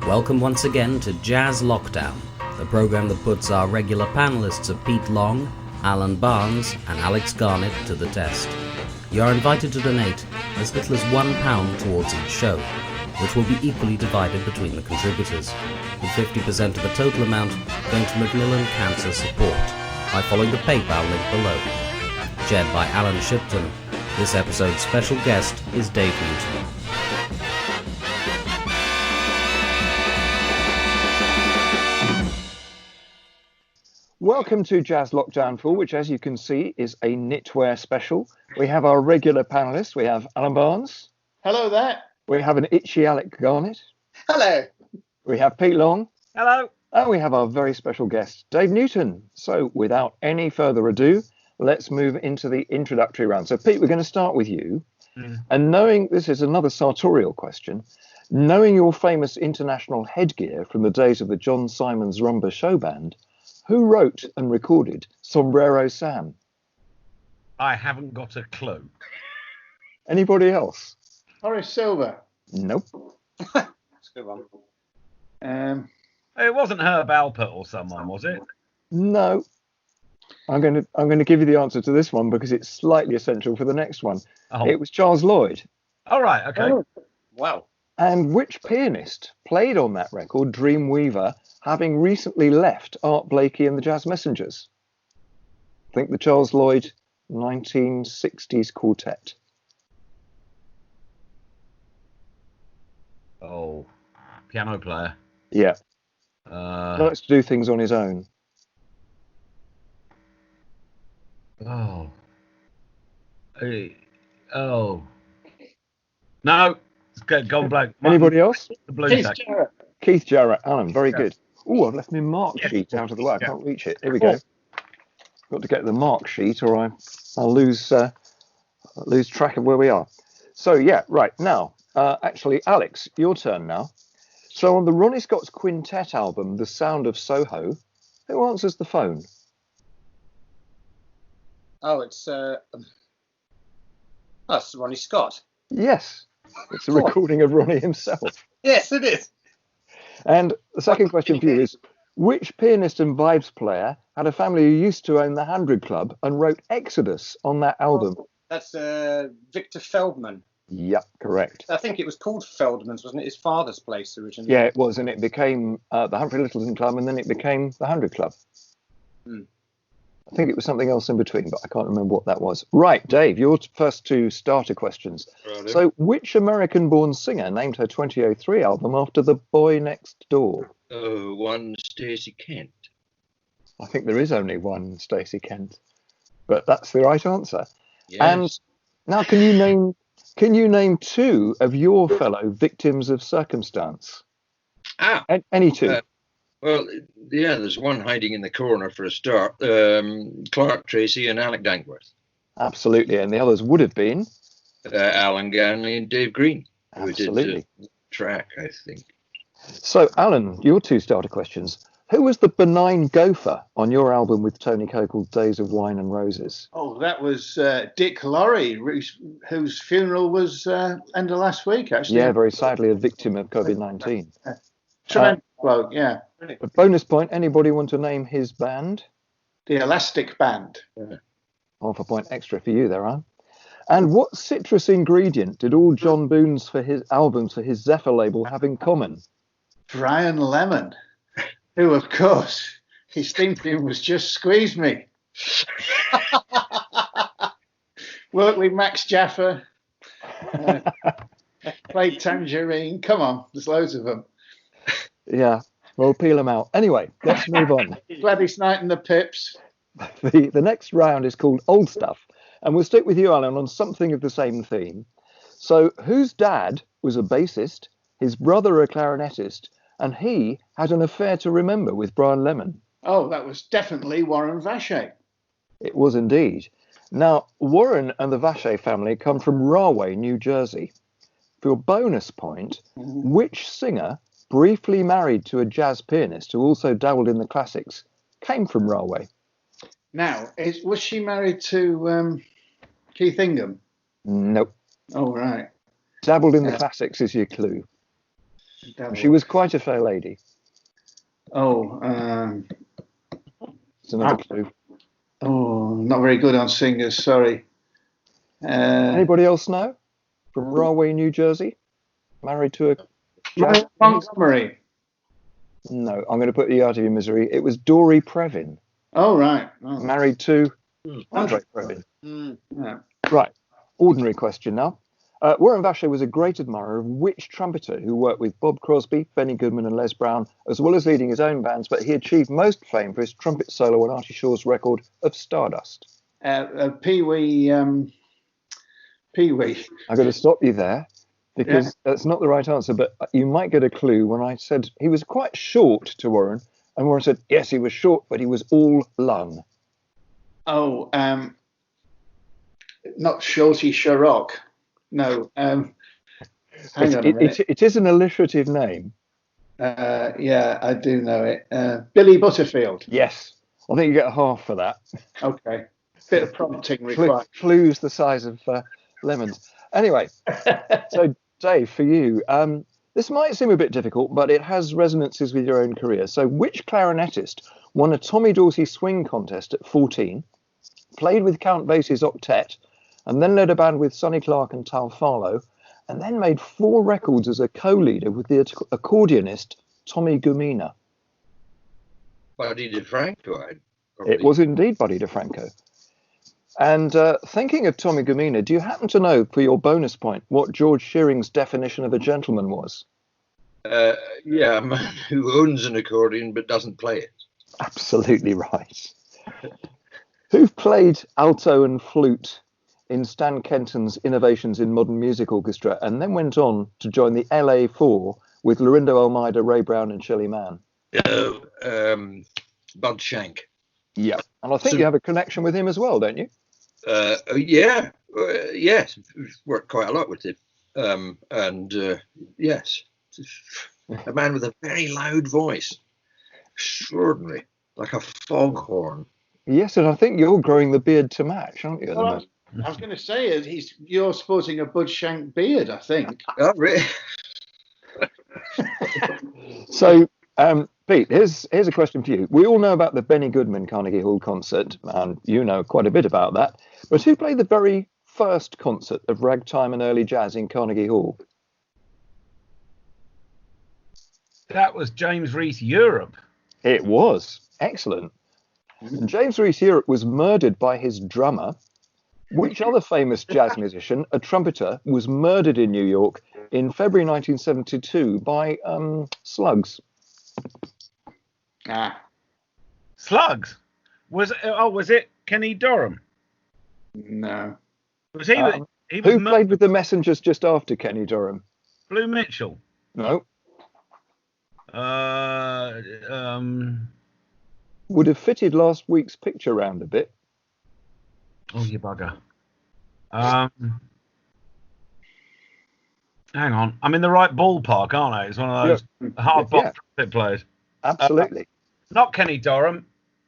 Welcome once again to Jazz Lockdown, the program that puts our regular panellists of Pete Long, Alan Barnes and Alex Garnett to the test. You are invited to donate as little as £1 towards each show, which will be equally divided between the contributors, with 50% of the total amount going to Macmillan Cancer Support by following the PayPal link below. Chaired by Alyn Shipton, this episode's special guest is Dave Newton. Welcome to Jazz Lockdown 4, which, as you can see, is a knitwear special. We have our regular panellists. We have Alan Barnes. Hello there. We have an itchy Alex Garnett. Hello. We have Pete Long. Hello. And we have our very special guest, Dave Newton. So without any further ado, let's move into the introductory round. So Pete, we're going to start with you. And knowing, this is another sartorial question, knowing your famous international headgear from the days of the John Simon's Rumba Show Band, who wrote and recorded Sombrero Sam? I haven't got a clue. Anybody else? Horace Silver. Nope. That's a good one. It wasn't Herb Alpert or someone, was it? No. I'm going to give you the answer to this one because it's slightly essential for the next one. Oh. It was Charles Lloyd. All right. Okay. Oh, wow. And which pianist played on that record, Dreamweaver, having recently left Art Blakey and the Jazz Messengers? I think the Charles Lloyd 1960s quartet. Oh, piano player. Yeah. He likes to do things on his own. Oh. Oh. No. It's gone blank. Anybody else? The blue Keith tack. Jarrett. Keith Jarrett. Alan, very Yeah. good. Oh, I've left my mark sheet out of the way. I can't reach it. Here we go. Got to get the mark sheet or I'll lose track of where we are. So, yeah, right. Now, actually, Alex, your turn now. So on the Ronnie Scott's quintet album, The Sound of Soho, who answers the phone? Oh, it's Ronnie Scott. Yes, it's a recording of Ronnie himself. Yes, it is. And the second question for you is, which pianist and vibes player had a family who used to own the 100 Club and wrote Exodus on that album? That's Victor Feldman. Yep, correct. I think it was called Feldman's, wasn't it? His father's place originally. Yeah, it was, and it became the Humphrey Lyttelton Club, and then it became the 100 Club. I think it was something else in between, but I can't remember what that was. Right, Dave, your first two starter questions. Right. So, which American-born singer named her 2003 album after the boy next door? Oh, one Stacey Kent. I think there is only one Stacey Kent, but that's the right answer. Yes. And now, can you name two of your fellow victims of circumstance? Any two? Well, yeah, there's one hiding in the corner for a start. Clark Tracy and Alec Dankworth. Absolutely, and the others would have been? Alan Ganley and Dave Green. Absolutely. Who did track, I think. So, Alan, your two starter questions. Who was the benign gopher on your album with Tony Coe called Days of Wine and Roses? Oh, that was Dick Laurie, whose funeral was end of last week, actually. Yeah, very sadly a victim of COVID-19. Tremendous bloke, yeah. A bonus point, anybody want to name his band? The Elastic Band. Half a point extra for you there, Anne. And what citrus ingredient did all John Boone's for his albums for his Zephyr label have in common? Brian Lemon, who, of course, his theme tune was Just Squeeze Me. Worked with Max Jaffa, played Tangerine. Come on, there's loads of them. Yeah, we'll peel them out. Anyway, let's move on. Gladys Knight and the Pips. The next round is called Old Stuff, and we'll stick with you, Alan, on something of the same theme. So, whose dad was a bassist, his brother a clarinetist, and he had an affair to remember with Brian Lemon? Oh, that was definitely Warren Vacher. It was indeed. Now, Warren and the Vacher family come from Rahway, New Jersey. For your bonus point, which singer, briefly married to a jazz pianist who also dabbled in the classics, came from Rahway? Now, was she married to Keith Ingham? Nope. Oh, right. Dabbled in the classics is your clue. She was quite a fair lady. Oh, It's another clue. oh, not very good on singers. Sorry. Anybody else know? From Rahway, New Jersey? Married to a jazz? Montgomery. No, I'm going to put you out of your misery. It was Dory Previn. Oh, right. Oh. Married to Andre Previn. Yeah. Right. Ordinary question now. Warren Vacher was a great admirer of which trumpeter who worked with Bob Crosby, Benny Goodman and Les Brown, as well as leading his own bands, but he achieved most fame for his trumpet solo on Artie Shaw's record of Stardust? Pee-wee. Pee-wee. I've got to stop you there because that's not the right answer, but you might get a clue when I said he was quite short to Warren, and Warren said, yes, he was short, but he was all lung. Oh, not Shorty Sharrock. No. Hang on a minute. It is an alliterative name. Yeah, I do know it. Billy Butterfield. Yes. I think you get a half for that. Okay. Bit of prompting required. Clues the size of lemons. Anyway, so Dave, for you, this might seem a bit difficult, but it has resonances with your own career. So which clarinetist won a Tommy Dorsey swing contest at 14, played with Count Basie's octet, and then led a band with Sonny Clark and Tal Farlow, and then made 4 records as a co-leader with the accordionist Tommy Gumina? Buddy DeFranco. It was indeed Buddy DeFranco. And thinking of Tommy Gumina, do you happen to know, for your bonus point, what George Shearing's definition of a gentleman was? Yeah, a man who owns an accordion but doesn't play it. Absolutely right. Who played alto and flute in Stan Kenton's Innovations in Modern Music Orchestra, and then went on to join the LA4 with Lorindo Almeida, Ray Brown and Shelley Mann? Bud Shank. Yeah. And I think you have a connection with him as well, don't you? Yeah. Yes. Worked quite a lot with him. Yes. A man with a very loud voice. Extraordinary. Like a foghorn. Yes, and I think you're growing the beard to match, aren't you? At the moment? I was going to say you're sporting a Bud Shank beard, I think. Oh, really? So, Pete, here's a question for you. We all know about the Benny Goodman Carnegie Hall concert, and you know quite a bit about that. But who played the very first concert of ragtime and early jazz in Carnegie Hall? That was James Reese Europe. It was. Excellent. And James Reese Europe was murdered by his drummer. Which other famous jazz musician, a trumpeter, was murdered in New York in February 1972 by slugs? Slugs? Was it Kenny Dorham? No. Was he? Who played with the Messengers just after Kenny Dorham? Blue Mitchell. No. Would have fitted last week's picture round a bit. Oh, you bugger. Hang on. I'm in the right ballpark, aren't I? It's one of those hard bop trumpet players. Absolutely. Not Kenny Dorham.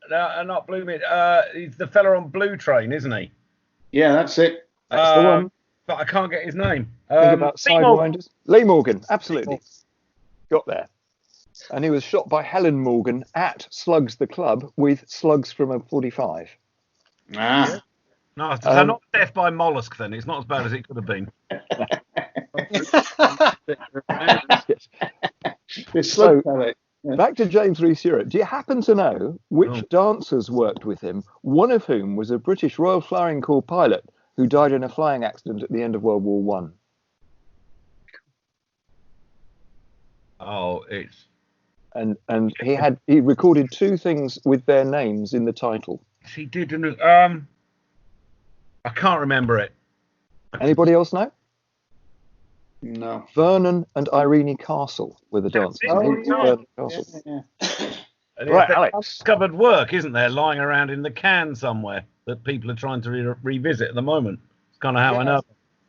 Not Blue Mitchell. He's the fella on Blue Train, isn't he? Yeah, that's it. That's the one. But I can't get his name. Think about Sidewinders. Lee Morgan. Absolutely. Got there. And he was shot by Helen Morgan at Slugs the Club with slugs from a 45. Ah. No, so not death by mollusk then. It's not as bad as it could have been. So, back to James Reese Europe. Do you happen to know which dancers worked with him, one of whom was a British Royal Flying Corps pilot who died in a flying accident at the end of World War One? Oh, it's... And he recorded 2 things with their names in the title. He did, I can't remember it. Anybody else know? No. Vernon and Irene Castle were the dancers. Vernon Castle. Yeah. Right, Alex. Discovered work, isn't there, lying around in the can somewhere that people are trying to revisit at the moment. It's kind of how I know.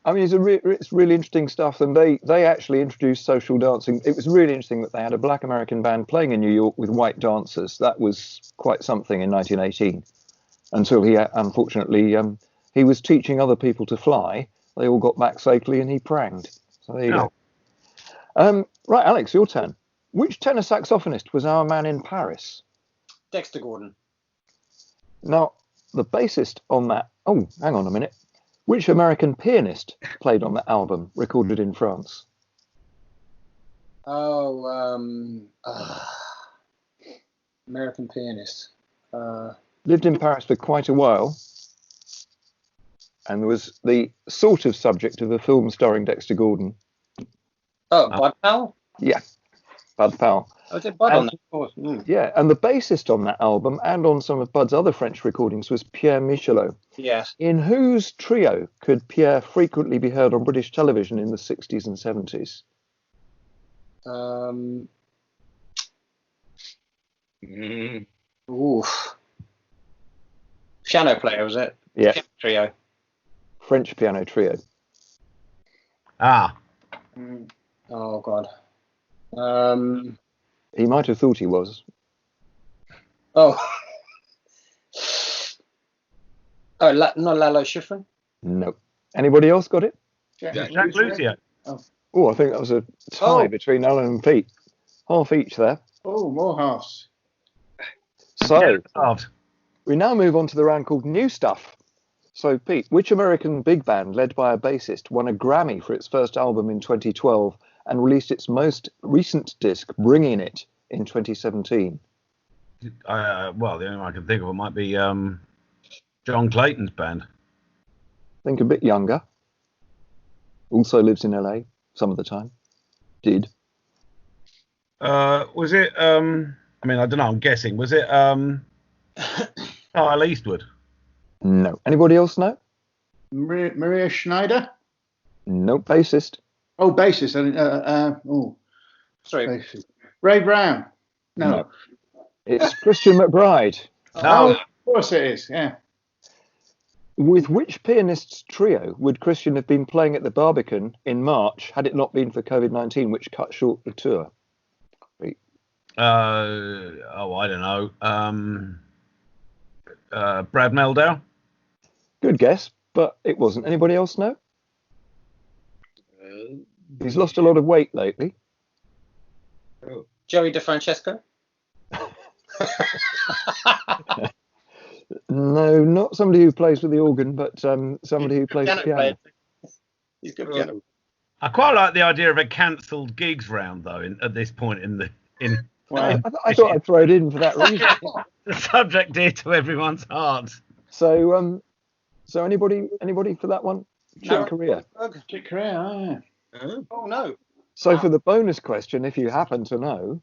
I mean, it's really interesting stuff, and they actually introduced social dancing. It was really interesting that they had a black American band playing in New York with white dancers. That was quite something in 1918, until he unfortunately he was teaching other people to fly. They all got back safely, and he pranged. So there you Right, Alex, your turn. Which tenor saxophonist was our man in Paris? Dexter Gordon. Now, the bassist on that... Oh, hang on a minute. Which American pianist played on that album, recorded in France? American pianist. Lived in Paris for quite a while, and was the sort of subject of a film starring Dexter Gordon. Oh, Bud Powell? Yeah, Bud Powell. Oh, did Bud on that? Of course. Yeah, and the bassist on that album and on some of Bud's other French recordings was Pierre Michelot. Yes. In whose trio could Pierre frequently be heard on British television in the 60s and 70s? Oof. Piano player, was it? Yeah. Piano trio. French piano trio. Ah. Oh, God. He might have thought he was. Oh. Not Lalo Schifrin? No. Anybody else got it? Jack Lucio. Oh, I think that was a tie between Alan and Pete. Half each there. Oh, more halves. So, Halved. we now move on to the round called New Stuff. So, Pete, which American big band led by a bassist won a Grammy for its first album in 2012 and released its most recent disc, Bringing It, in 2017? Well, the only one I can think of might be John Clayton's band. Think a bit younger. Also lives in LA some of the time. Did. Was it? I mean, I don't know. I'm guessing. Was it Kyle Eastwood? No. Anybody else know? Maria Schneider? No. Bassist. Oh, bassist. Sorry. Bassist. Ray Brown? No. It's Christian McBride. Oh, of course it is, yeah. With which pianist's trio would Christian have been playing at the Barbican in March had it not been for COVID-19, which cut short the tour? I don't know. Brad Meldau? Good guess, but it wasn't. Anybody else know? He's lost a lot of weight lately. Joey DeFrancesco? No, not somebody who plays with the organ, but somebody who plays the piano. He's good piano. I quite like the idea of a cancelled gigs round, though, at this point in the... I thought I'd throw it in for that reason. The subject dear to everyone's hearts. So anybody for that one? Chick Corea. Chick Corea, Oh, no. So for the bonus question, if you happen to know,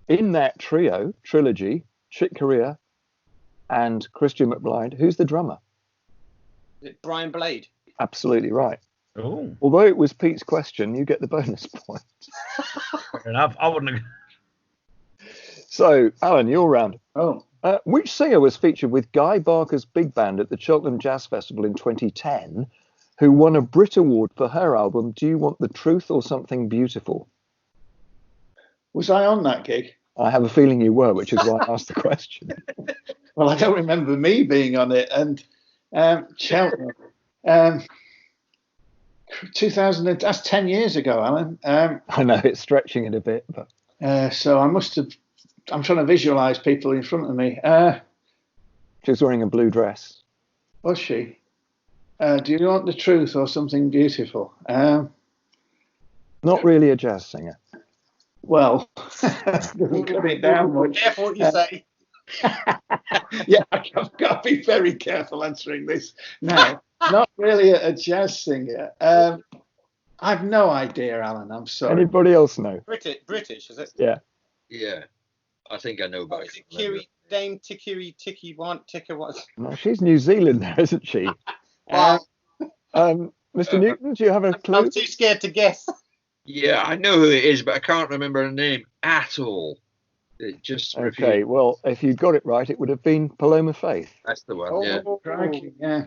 in that trilogy, Chick Corea and Christian McBride, who's the drummer? Is it Brian Blade? Absolutely right. Oh. Although it was Pete's question, you get the bonus point. Fair enough. I wouldn't have... So, Alan, your round. Oh. Which singer was featured with Guy Barker's big band at the Cheltenham Jazz Festival in 2010, who won a Brit Award for her album Do You Want the Truth or Something Beautiful? Was I on that gig? I have a feeling you were, which is why I asked the question. Well, I don't remember me being on it. And Cheltenham, 2000, that's 10 years ago, Alan. I know it's stretching it a bit, but so I must have. I'm trying to visualise people in front of me. she was wearing a blue dress. Was she? Do you want the truth or something beautiful? Not really a jazz singer. Well, doesn't cut it down much. Careful what you say. Yeah, I've got to be very careful answering this. No, not really a jazz singer. I've no idea, Alan. I'm sorry. Anybody else know? British, is it? Yeah. Yeah, I think I know, but I Is it can't remember. Dame Tiki what? No, she's New Zealand now, isn't she? Well, Mr. Newton, do you have a clue? I'm too scared to guess. Yeah, I know who it is, but I can't remember her name at all. It just Okay, well, if you got it right, it would have been Paloma Faith. That's the one. Yeah. Crikey, yeah.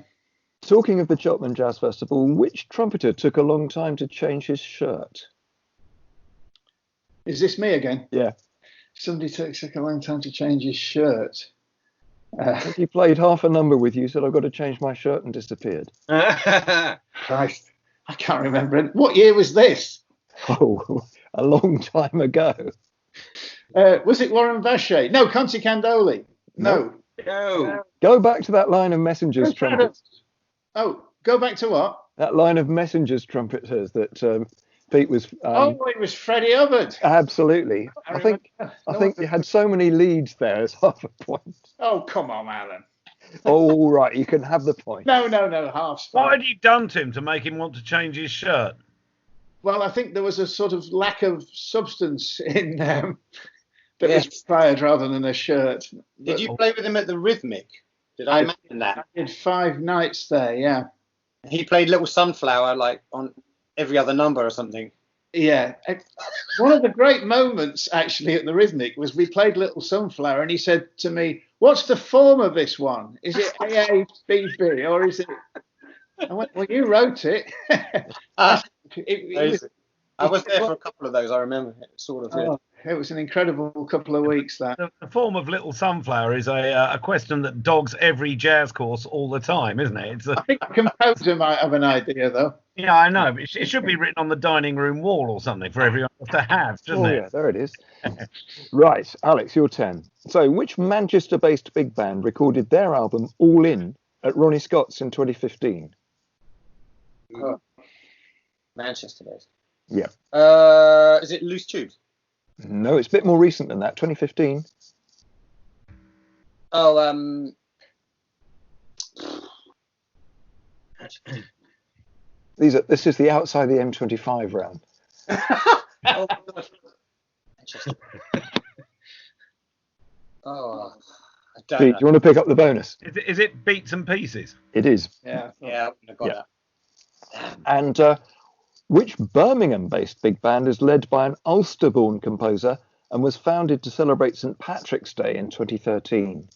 Talking of the Cheltenham Jazz Festival, which trumpeter took a long time to change his shirt? Is this me again? Yeah. Somebody took a long time to change his shirt. He played half a number with you, said, I've got to change my shirt, and disappeared. Christ, I can't remember it. What year was this? Oh, a long time ago. Was it Warren Vacher? No, Conti Candoli. No. Go back to that line of messengers trumpets. Oh, go back to what? That line of messengers trumpeters that Pete was. It was Freddie Hubbard. Absolutely. I think you had so many leads there as half a point. Oh, come on, Alan. All right, you can have the point. No, half. What had you done to him to make him want to change his shirt? Well, I think there was a sort of lack of substance in that was required rather than a shirt. Did you play with him at the Rhythmic? Did I mention that? I did 5 nights there, yeah. He played Little Sunflower like on every other number or something. Yeah. One of the great moments actually at the Rhythmic was we played Little Sunflower and he said to me, "What's the form of this one? Is it AABB or is it?" I went, "Well, you wrote it." I was there for a couple of those. I remember it sort of. It was an incredible couple of weeks. That the form of Little Sunflower is a question that dogs every jazz course all the time, isn't it? I think the composer might have an idea, though. Yeah, I know. But it should be written on the dining room wall or something for everyone to have, doesn't it? Yeah, there it is. Right, Alex, your 10. So, which Manchester-based big band recorded their album All In at Ronnie Scott's in 2015? Manchester-based. Yeah. Is it Loose Tubes? No, it's a bit more recent than that. 2015. Oh, This is the outside the M25 round. Oh, Manchester. I don't Pete, know. do you want to pick up the bonus? Is it Beats and Pieces? It is. Yeah, I got that. And which Birmingham-based big band is led by an Ulster-born composer and was founded to celebrate St. Patrick's Day in 2013?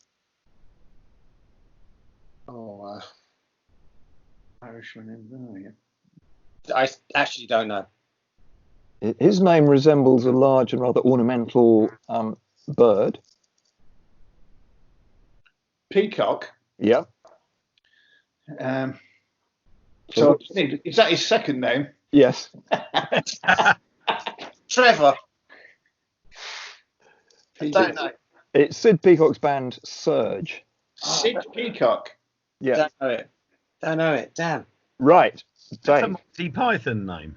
Irishman in there, I actually don't know. His name resembles a large and rather ornamental bird. Peacock. Yeah. So is that his second name? Yes. Trevor. I don't know. It's Sid Peacock's band Surge. Sid Peacock. Yeah. Don't know it. Damn. Right. That's a Dave. Monty Python name.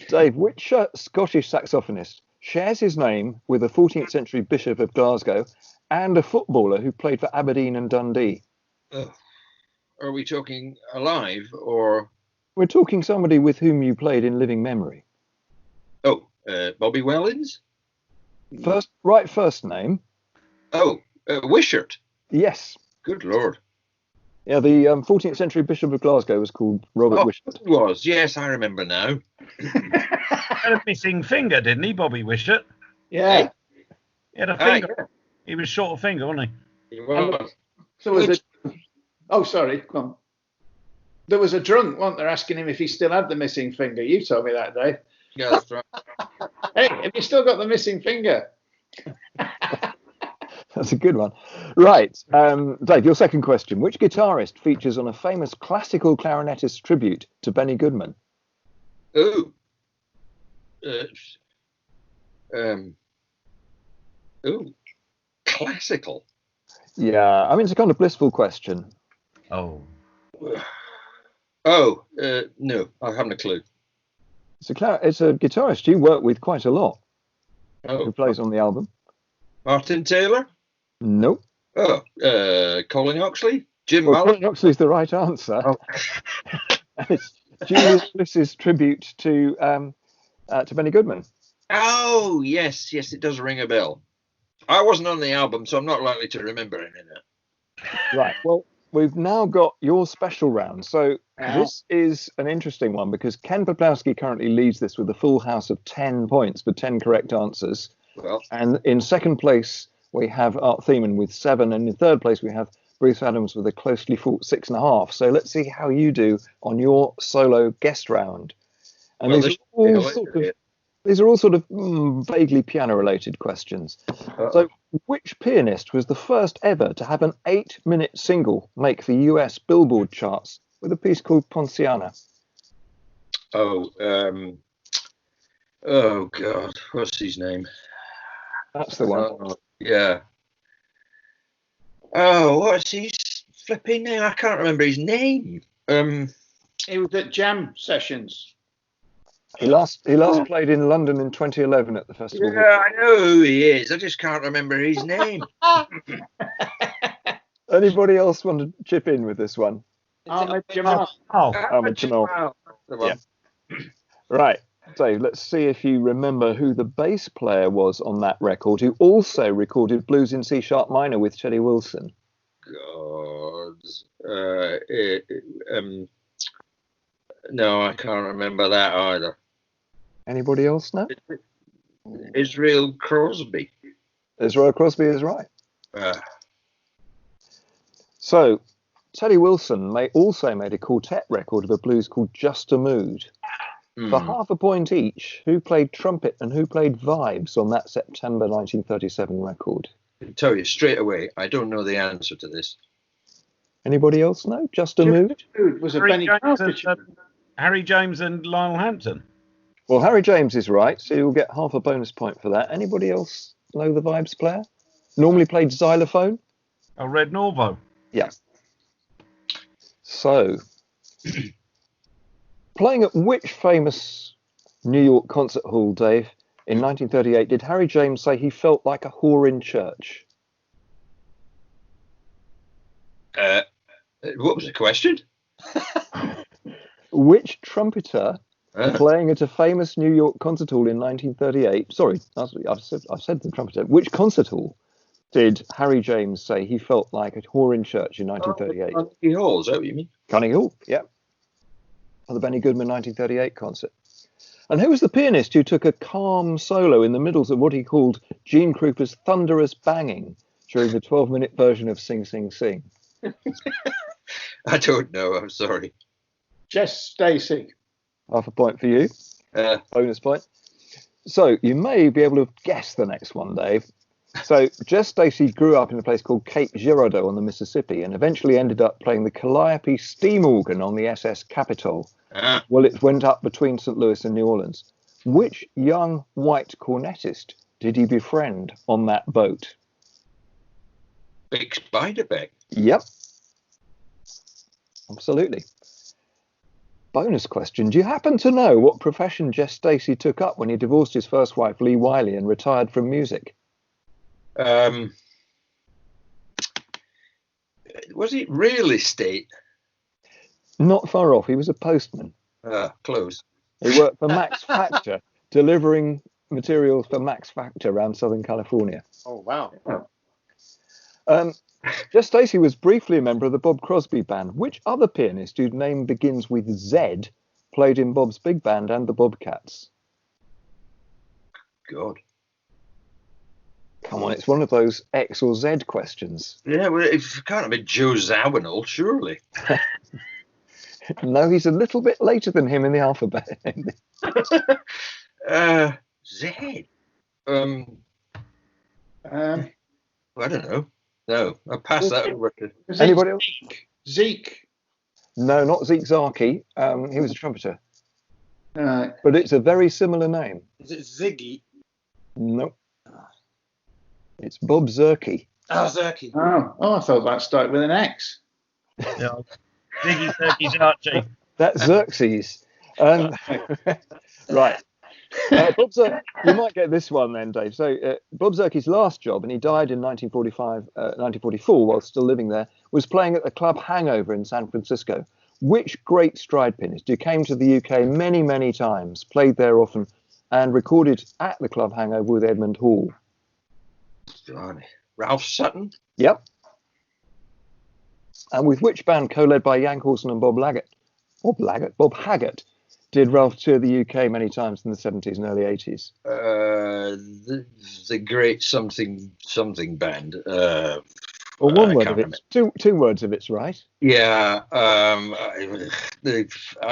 Dave, which Scottish saxophonist shares his name with a 14th century Bishop of Glasgow and a footballer who played for Aberdeen and Dundee? Are we talking alive or? We're talking somebody with whom you played in living memory. Bobby Wellens? First name. Wishart. Yes. Good Lord. Yeah, the 14th century Bishop of Glasgow was called Robert Wishart. He was. Yes, I remember now. Had a missing finger, didn't he, Bobby Wishart? Yeah. He had a finger. He was short of finger, wasn't he? He was. Sorry. Come on. There was a drunk, weren't there, asking him if he still had the missing finger. You told me that day. Yeah, that's right. Hey, have you still got the missing finger? That's a good one. Right. Dave, your second question. Which guitarist features on a famous classical clarinetist tribute to Benny Goodman? Classical. Yeah, I mean, it's a kind of blissful question. Oh. No, I haven't a clue. It's a guitarist you work with quite a lot. Oh. Who plays on the album? Martin Taylor? Nope. Colin Oxley? Jim Well, Mallet? Colin Oxley's the right answer. Oh. It's Julius Bliss's tribute to Benny Goodman. Oh, yes, it does ring a bell. I wasn't on the album, so I'm not likely to remember any of that. Right. Well, we've now got your special round. So this is an interesting one because Ken Poplowski currently leads this with a full house of 10 points for 10 correct answers. Well, And in second place, we have Art Thiemann with 7. And in third place, we have Bruce Adams with a closely fought 6.5. So let's see how you do on your solo guest round. And these are all sort of vaguely piano-related questions. So which pianist was the first ever to have an 8-minute single make the US Billboard charts with a piece called Ponciana? Oh God, what's his name? That's the one. Oh, yeah. Oh, what's his flipping name? I can't remember his name. He was at jam sessions. He last played in London in 2011 at the festival. Yeah, I know who he is. I just can't remember his name. Anybody else want to chip in with this one? Ahmed Jamal. Ahmed Jamal. Yeah. Right. Dave, let's see if you remember who the bass player was on that record, who also recorded Blues in C Sharp Minor with Teddy Wilson. God. No, I can't remember that either. Anybody else know? Israel Crosby. Israel Crosby is right. So, Teddy Wilson also made a quartet record of a blues called Just a Mood. For half a point each, who played trumpet and who played vibes on that September 1937 record? I can tell you straight away, I don't know the answer to this. Anybody else know? Just a Mood? Was a Benny Carter. Harry James and Lionel Hampton. Well, Harry James is right, so you'll get half a bonus point for that. Anybody else know the vibes player? Normally played xylophone? Oh, Red Norvo. Yeah. So, playing at which famous New York concert hall, Dave, in 1938, did Harry James say he felt like a whore in church? What was the question? Which trumpeter playing at a famous New York concert hall in 1938? Sorry, I've said the trumpeter. Which concert hall did Harry James say he felt like a whore in church in 1938? Carnegie Hall, is that what you mean? Carnegie Hall, yeah. For the Benny Goodman 1938 concert. And who was the pianist who took a calm solo in the middle of what he called Gene Krupa's thunderous banging during the 12-minute version of Sing, Sing, Sing? I don't know, I'm sorry. Jess Stacey. Half a point for you. Bonus point. So you may be able to guess the next one, Dave. So Jess Stacey grew up in a place called Cape Girardeau on the Mississippi and eventually ended up playing the Calliope steam organ on the SS Capitol. Well, it went up between St. Louis and New Orleans. Which young white cornetist did he befriend on that boat? Big Spiderbeck. Yep. Absolutely. Bonus question. Do you happen to know what profession Jess Stacey took up when he divorced his first wife, Lee Wiley, and retired from music? Was it real estate? Not far off. He was a postman. Close. He worked for Max Factor, delivering materials for Max Factor around Southern California. Oh, wow. Jess Stacey was briefly a member of the Bob Crosby Band. Which other pianist whose name begins with Z played in Bob's big band and the Bobcats? God. Come on, it's one of those X or Z questions. Yeah, well, it can't have been Joe Zawinul, surely. No, he's a little bit later than him in the alphabet. Z. I don't know. No, I'll pass that over to... Anybody else? Zeke. No, not Zeke Zarky. He was a trumpeter. Right. But it's a very similar name. Is it Ziggy? Nope. It's Bob Zerke. Oh, Zerky. Oh, I thought that started with an X. Yeah. Ziggy Zerky's Archie. That's Xerxes. Right. Bob Zerke, you might get this one then, Dave. So Bob Zerke's last job, and he died in 1944 while still living there, was playing at the Club Hangover in San Francisco. Which great stride pianist who came to the UK many, many times, played there often, and recorded at the Club Hangover with Edmund Hall? Ralph Sutton? Yep. And with which band, co-led by Yank Horson and Bob Haggart, did Ralph tour the UK many times in the 70s and early 80s? The Great Something Band. Well, one word of it. Two words of it's right. Yeah. I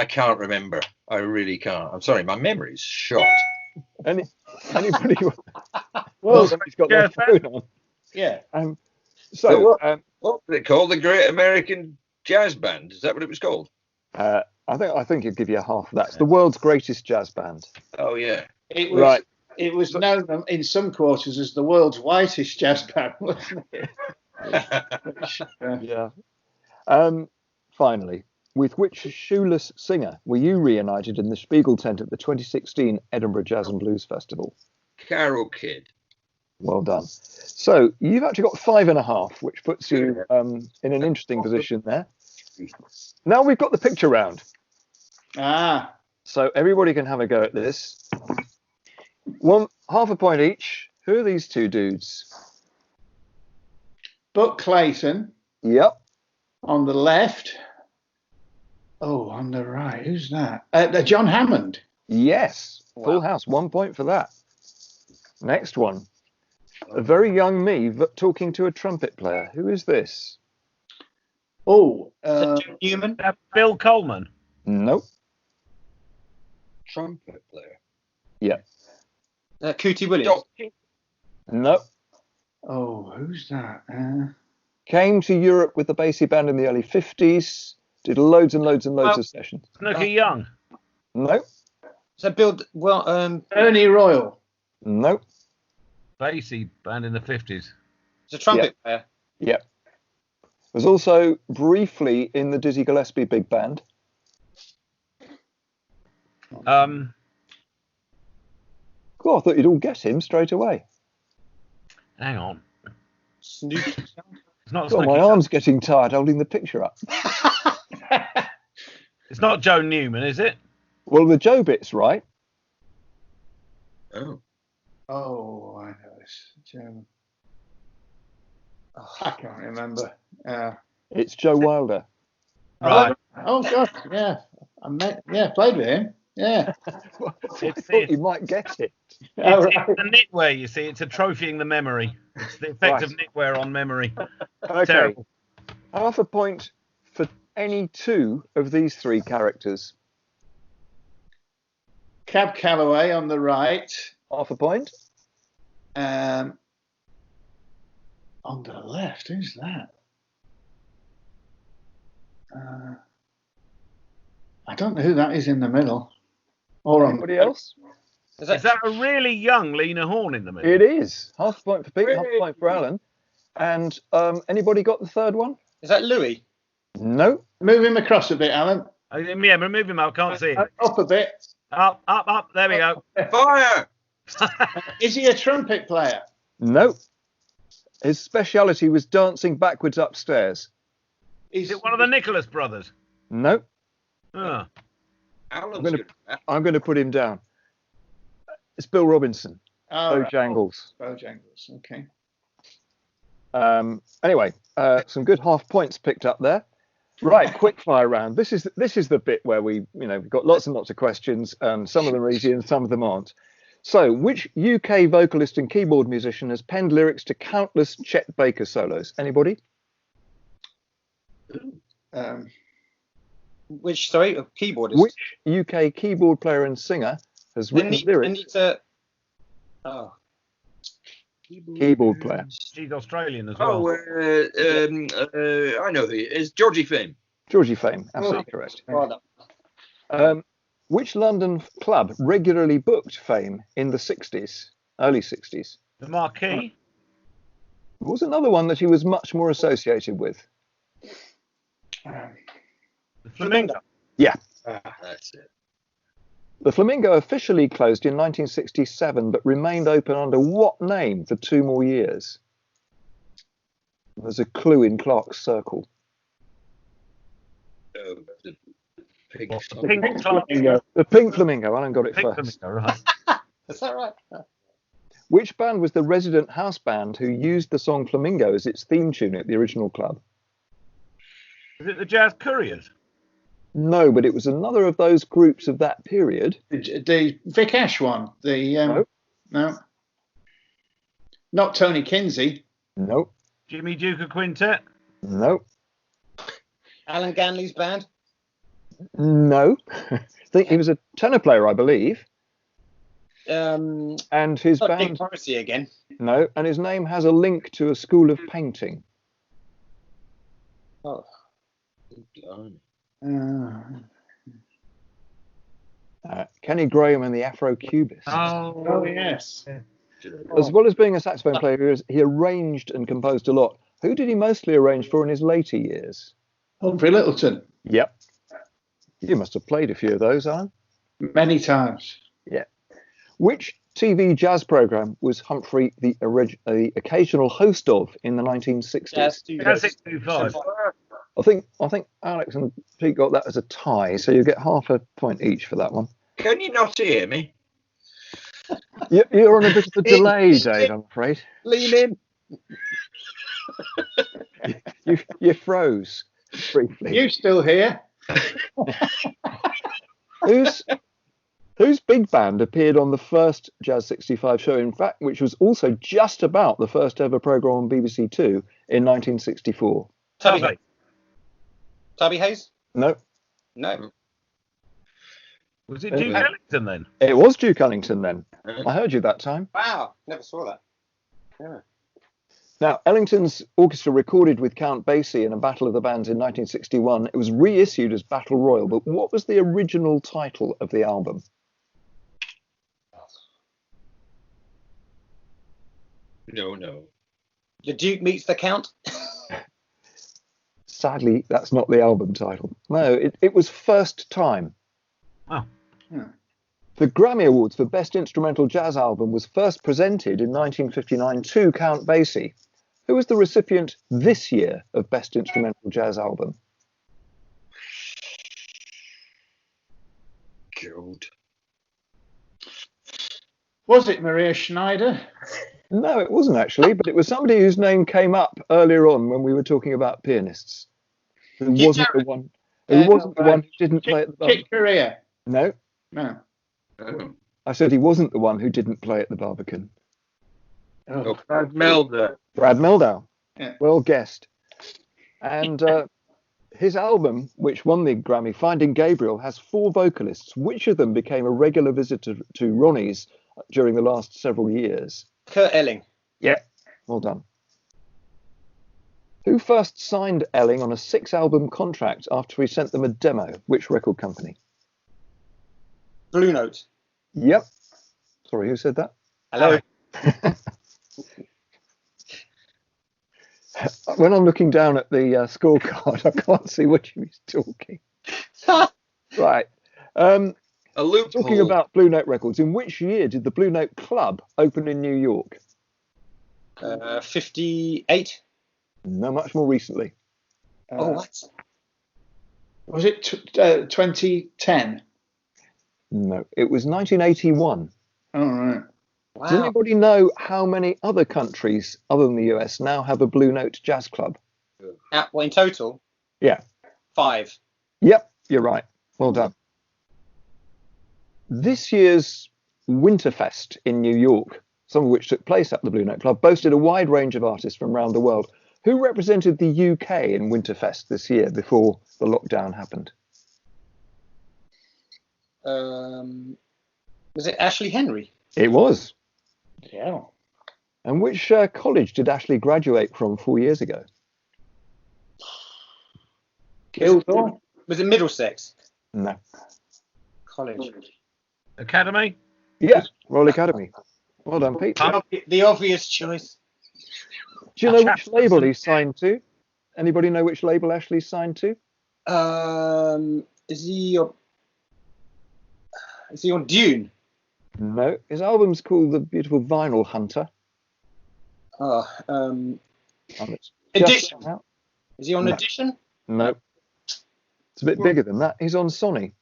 can't remember. I really can't. I'm sorry. My memory's shot. Anybody? Well, somebody's got their phone on. Yeah. What was it called? The Great American Jazz Band. Is that what it was called? I think it'd give you a half of that. It's the world's greatest jazz band. Oh yeah. It was Right. It was known in some quarters as the world's whitest jazz band, wasn't it? Yeah. Finally, with which shoeless singer were you reunited in the Spiegel tent at the 2016 Edinburgh Jazz and Blues Festival? Carol Kidd. Well done. So you've actually got 5.5, which puts you in an interesting position there. Now we've got the picture round. Ah, So everybody can have a go at this. Half a point each. Who are these two dudes? Buck Clayton Yep. on the left. Oh, on the right. Who's that? John Hammond. Yes. Full Wow. house. 1 point for that. Next one. A very young me talking to a trumpet player. Who is this? Oh, Is that Joe Newman? Bill Coleman. Nope. Trumpet player. Yeah. Cootie Williams. Nope. oh, who's that? Came to Europe with the Basie band in the early 50s. Did loads and loads and loads of sessions. Snooky Young. Nope. Is that Bill? Well, Ernie Royal. Nope. Basie band in the 50s. it's a trumpet player. Yep. Was also briefly in the Dizzy Gillespie big band. Oh, I thought you'd all guess him straight away. Hang on. Snoopy. It's not God, Snooky my Young. arm's getting tired holding the picture up. It's not Joe Newman, is it? Well, the Joe bit's right. Oh. Oh, I know this. German. I can't remember. It's Joe Wilder. Right. Oh gosh, yeah. Played with him. Yeah. I thought you might get it. Oh, It's right. the knitwear, you see. It's a trophying the memory. It's the effect of knitwear on memory. Okay. Terrible. Half a point for any two of these three characters. Cab Calloway on the right. Half a point. On the left, who's that? I don't know who that is in the middle. Or on Anybody else? Is Is that a really young Lena Horne in the middle? It is. Half a point for Pete, half a point for Alan. And anybody got the third one? Is that Louis? No. Move him across a bit, Alan. Yeah, remove him. I can't see him. Up a bit. Up. There we go. Fire! Is he a trumpet player? No. His speciality was dancing backwards upstairs. Is it one of the Nicholas brothers? No. Oh. Alan's I'm gonna- good at I'm going to put him down. It's Bill Robinson. Oh, Bojangles. Bojangles. Okay. Anyway, some good half points picked up there. Right, quick fire round. This is the bit where we've got lots and lots of questions. Some of them are easy and some of them aren't. So, which UK vocalist and keyboard musician has penned lyrics to countless Chet Baker solos? Anybody? Which, sorry, a keyboardist? Which UK keyboard player and singer has written lyrics? Anita. Oh. Keyboard player. She's Australian as well. Oh, I know who he is. Georgie Fame. Georgie Fame, absolutely correct. Well done. Which London club regularly booked Fame in the 60s, early 60s? The Marquee. There was another one that he was much more associated with. The Flamingo. Yeah. That's it. The Flamingo officially closed in 1967, but remained open under what name for 2 more years? There's a clue in Clark's circle. Oh, the pig. Pink Flamingo. The Pink Flamingo. Alan got it Pink first. Flamingo, right. Is that right? Which band was the resident house band who used the song Flamingo as its theme tune at the original club? Is it the Jazz Couriers? No, but it was another of those groups of that period. The Vic Ash one. No. Not Tony Kinsey. No, Jimmy Duke Quintet? no, Alan Ganley's band? no. I think he was a tenor player, I believe. Not And his Dick band, Morrissey again. no, and his name has a link to a school of painting. Oh. Blimey. Kenny Graham and the Afro-Cubists. Oh, yes. As well as being a saxophone player, he arranged and composed a lot. Who did he mostly arrange for in his later years? Humphrey Littleton. Yep. You must have played a few of those, Alan. Many times. Yeah. Which TV jazz program was Humphrey the occasional host of in the 1960s? Jazz 625. I think Alex and Pete got that as a tie, so you get half a point each for that one. Can you not hear me? You're on a bit of a delay, Dave, I'm afraid. Lean in. You froze briefly. You still here? Whose big band appeared on the first Jazz 65 show, in fact, which was also just about the first ever programme on BBC Two in 1964? Tubby Hayes? No. No. Was it Duke Ellington then? It was Duke Ellington then. I heard you that time. Wow, never saw that. Yeah. Now, Ellington's orchestra recorded with Count Basie in a Battle of the Bands in 1961. It was reissued as Battle Royal, but what was the original title of the album? No. The Duke Meets the Count? Sadly, that's not the album title. No, it was First Time. Oh. Yeah. The Grammy Awards for Best Instrumental Jazz Album was first presented in 1959 to Count Basie, who was the recipient this year of Best Instrumental Jazz Album. God. Was it Maria Schneider? No, it wasn't actually, but it was somebody whose name came up earlier on when we were talking about pianists. Who wasn't the one who didn't play at the Barbican. Chick Corea. No. No. Oh. I said he wasn't the one who didn't play at the Barbican. Oh, Brad Melder. Brad Meldau. Yeah. Well guessed. And his album, which won the Grammy, Finding Gabriel, has 4 vocalists. Which of them became a regular visitor to Ronnie's during the last several years? Kurt Elling. Yeah. Well done. Who first signed Elling on a 6-album contract after he sent them a demo? Which record company? Blue Note. Yep. Sorry, who said that? Hello. When I'm looking down at the scorecard, I can't see which of he's talking. Right. A loophole. Talking about Blue Note Records, in which year did the Blue Note Club open in New York? 58. No, much more recently. What? Was it 2010? No, it was 1981. All right. Wow. Does anybody know how many other countries other than the US now have a Blue Note Jazz Club? What, in total? Yeah. 5. Yep, you're right. Well done. This year's Winterfest in New York, some of which took place at the Blue Note Club, boasted a wide range of artists from around the world. Who represented the UK in Winterfest this year before the lockdown happened? Was it Ashley Henry? It was. Yeah. And which college did Ashley graduate from 4 years ago? Guildhall? Was it Middlesex No. College? Academy? Yeah, Royal Academy. Well done, Pete. The obvious choice. Do you know which label he's signed to? Anybody know which label Ashley's signed to? Is he on Dune? No. His album's called The Beautiful Vinyl Hunter. Edition. Is he on Edition? No. It's a bit bigger than that. He's on Sony.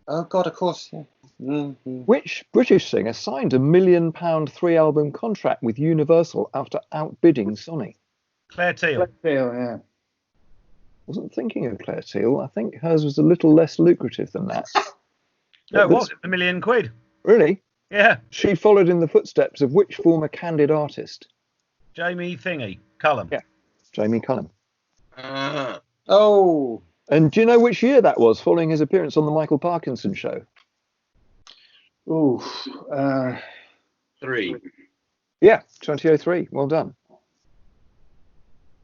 Oh, God, of course. Yeah. Mm-hmm. Which British singer signed a £1 million 3-album contract with Universal after outbidding Sony? Claire Teal. Yeah. Wasn't thinking of Claire Teal. I think hers was a little less lucrative than that. No, it wasn't £1 million. Really? Yeah. She followed in the footsteps of which former Candid artist? Jamie Thingy. Cullum. Yeah. Jamie Cullum. Oh. And do you know which year that was, following his appearance on the Michael Parkinson show? Ooh. 3. Yeah, 2003. Well done.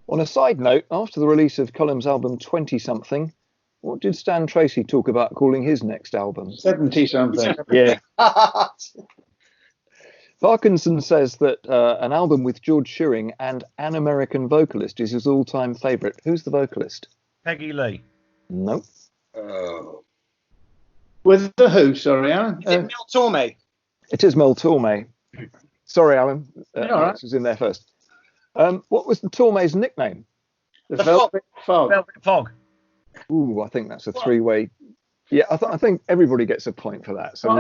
On a side note, after the release of Cullum's album 20-something, What did Stan Tracy talk about calling his next album? 70 something. Yeah. Parkinson says that an album with George Shearing and an American vocalist is his all-time favourite. Who's the vocalist? Peggy Lee. Nope. Oh. With the Who, sorry, Alan. Is it Mel Torme? It is Mel Torme. Sorry, Alan. all right. Alex was in there first. What was the Torme's nickname? The The Velvet Fog. Velvet Fog. Ooh, I think that's a three-way. Yeah, I think everybody gets a point for that. So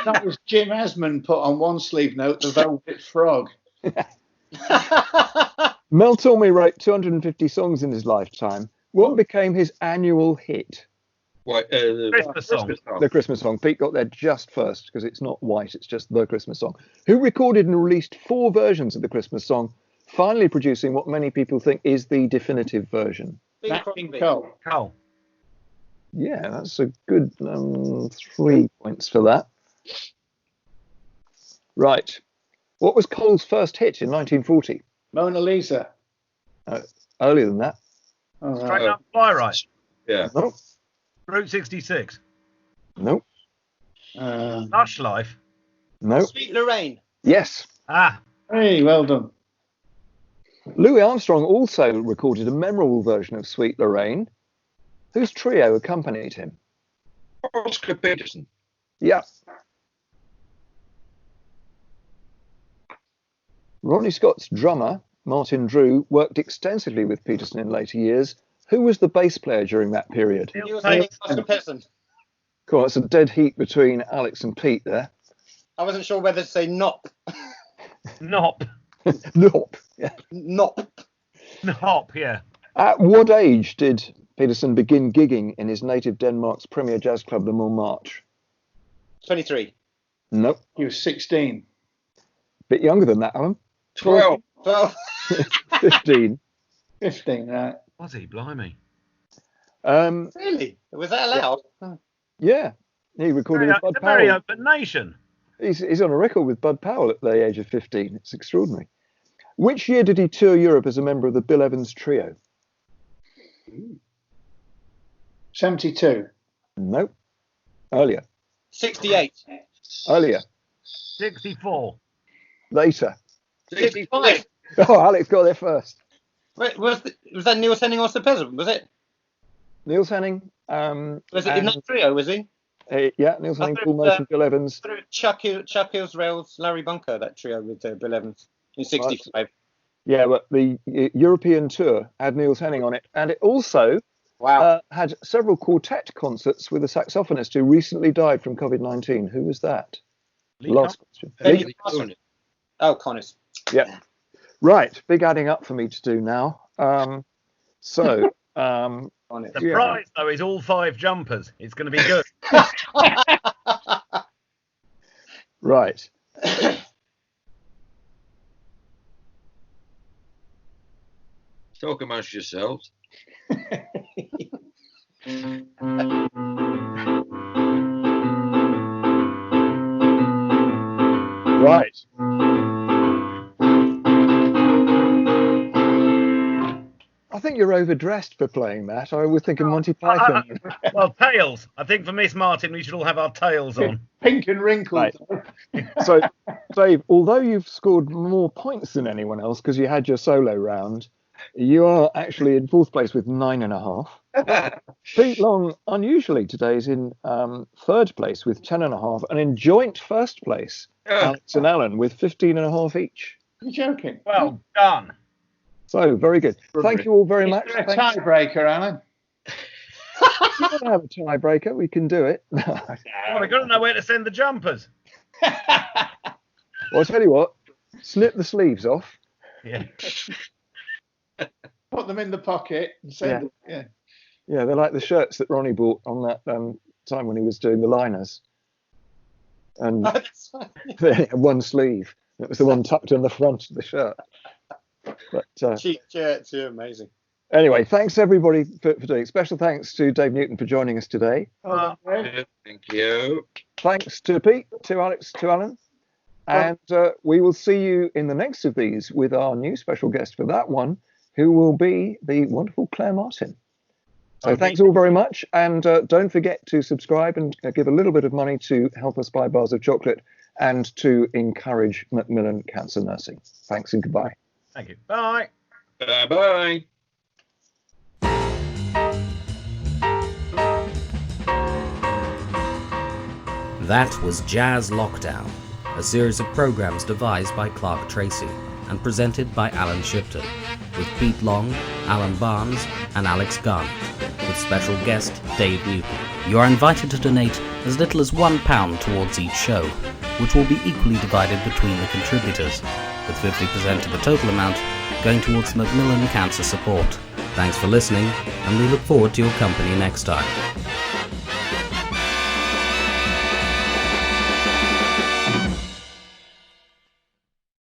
That was Jim Asman put on one sleeve note, the Velvet Frog. Mel Torme wrote 250 songs in his lifetime. What became his annual hit? What, Christmas song. The Christmas song. Pete got there just first because it's not White, it's just the Christmas song. Who recorded and released 4 versions of the Christmas song, finally producing what many people think is the definitive version? Bing Nat King Crosby. Cole. Cole. Yeah, that's a good 3 points for that. Right. What was Cole's first hit in 1940? Mona Lisa. Earlier than that? All Straight right. up fly right. Yeah. Nope. Route 66. Nope. Lush Life. Nope. Sweet Lorraine. Yes. Ah, Hey, well done. Louis Armstrong also recorded a memorable version of Sweet Lorraine. Whose trio accompanied him? Oscar Peterson. Yeah. Ronnie Scott's drummer, Martin Drew, worked extensively with Peterson in later years. Who was the bass player during that period? He was saying Oscar Peterson. Cool, it's a dead heat between Alex and Pete there. I wasn't sure whether to say Nop. Nop. Nope. Yeah. Nop. Nop, yeah. At what age did Peterson begin gigging in his native Denmark's premier jazz club, the Montmartre? 23. Nope. He was 16. Bit younger than that, Alan. 12. 12. 15. 15, right. Was he? Blimey. Really? Was that allowed? Yeah. He recorded with Bud It's a very Powell. open nation. He's on a record with Bud Powell at the age of 15. It's extraordinary. Which year did he tour Europe as a member of the Bill Evans Trio? 72. Nope. Earlier. 68. Earlier. 64. Later. 65. Oh, Alex got there first. Wait, was that Neil Henning or Sir Peasant? Was it? Niels Henning. Was it in that trio? Was he? Yeah, Niels Henning, I Paul thought, Motion, Bill Evans. Chuck Hills, Rails, Larry Bunker. That trio with Bill Evans in '65. Yeah, but the European tour had Niels Henning on it, and it also Wow. had several quartet concerts with a saxophonist who recently died from COVID-19. Who was that? Lee Last question. Benny Carson. Oh, Connors. Yeah. Right. Big adding up for me to do now. So, On it. The Yeah. prize, though, is all 5 jumpers. It's going to be good. right. Talk amongst yourselves. Right. I think you're overdressed for playing that. I was thinking Monty Python. Well, tails. I think for Miss Martin, we should all have our tails on. Pink and wrinkled. Right. So, Dave, although you've scored more points than anyone else because you had your solo round, you are actually in 4th place with 9.5. Pete Long, unusually today, is in 3rd place with 10.5, and in joint 1st place, Alex and Alan with 15.5 each. You're joking. Well done. So, very good. Thank you all very much. Is there a Thanks. tiebreaker, Alan? If you want to have a tiebreaker, we can do it. Well, we've got to know where to send the jumpers. Well, I'll tell you what, snip the sleeves off. Yeah. Put them in the pocket and send them. Yeah, they're like the shirts that Ronnie bought on that time when he was doing the liners. And That's fine. they had one sleeve. It was the one tucked in the front of the shirt. But Cheap shirts, you're amazing. anyway, thanks everybody for doing it. Special thanks to Dave Newton for joining us today. Thank you. Thanks to Pete, to Alex, to Alan. And we will see you in the next of these with our new special guest for that one, who will be the wonderful Claire Martin. So thanks all very much. And don't forget to subscribe and give a little bit of money to help us buy bars of chocolate and to encourage Macmillan Cancer Nursing. Thanks and goodbye. Thank you. Bye. Bye-bye. That was Jazz Lockdown, a series of programs devised by Clark Tracy and presented by Alyn Shipton, with Pete Long, Alan Barnes and Alex Garnett, with special guest Dave Newton. You are invited to donate as little as £1 towards each show, which will be equally divided between the contributors, with 50% of the total amount going towards Macmillan Cancer support. Thanks for listening, and we look forward to your company next time.